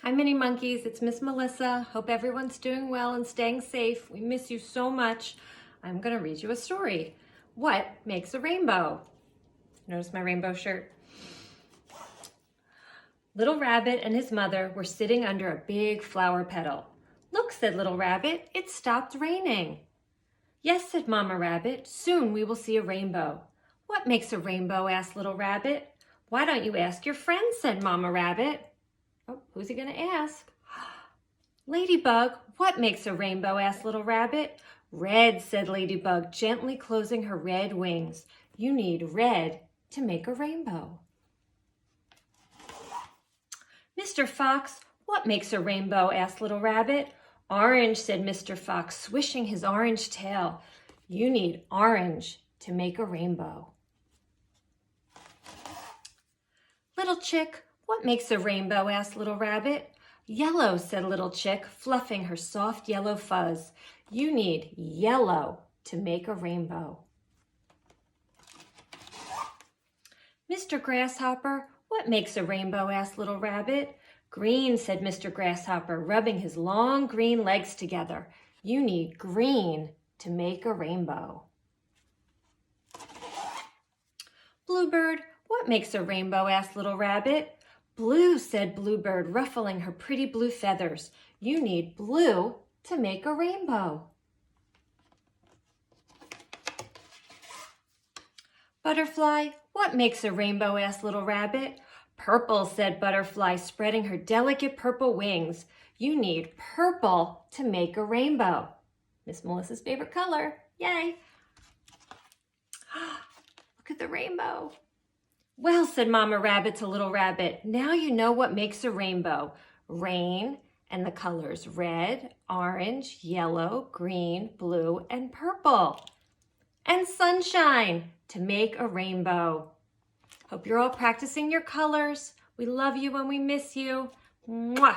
Hi, Mini Monkeys. It's Miss Melissa. Hope everyone's doing well and staying safe. We miss you so much. I'm going to read you a story. What makes a rainbow? Notice my rainbow shirt. Little Rabbit and his mother were sitting under a big flower petal. Look, said Little Rabbit, it stopped raining. Yes, said Mama Rabbit, soon we will see a rainbow. What makes a rainbow? Asked Little Rabbit. Why don't you ask your friends? Said Mama Rabbit. Oh, who's he going to ask? Ladybug, what makes a rainbow? Asked Little Rabbit. Red, said Ladybug, gently closing her red wings. You need red to make a rainbow. Mr. Fox, what makes a rainbow? Asked Little Rabbit. Orange, said Mr. Fox, swishing his orange tail. You need orange to make a rainbow. Little Chick, what makes a rainbow? Asked Little Rabbit. Yellow, said Little Chick, fluffing her soft yellow fuzz. You need yellow to make a rainbow. Mr. Grasshopper, what makes a rainbow? Asked Little Rabbit. Green, said Mr. Grasshopper, rubbing his long green legs together. You need green to make a rainbow. Bluebird, what makes a rainbow? Asked Little Rabbit. Blue, said Bluebird, ruffling her pretty blue feathers. You need blue to make a rainbow. Butterfly, what makes a rainbow? Asked Little Rabbit. Purple, said Butterfly, spreading her delicate purple wings. You need purple to make a rainbow. Miss Melissa's favorite color. Yay! Look at the rainbow. Well, said Mama Rabbit to Little Rabbit, now you know what makes a rainbow. Rain and the colors red, orange, yellow, green, blue, and purple. And sunshine to make a rainbow. Hope you're all practicing your colors. We love you and we miss you. Mwah!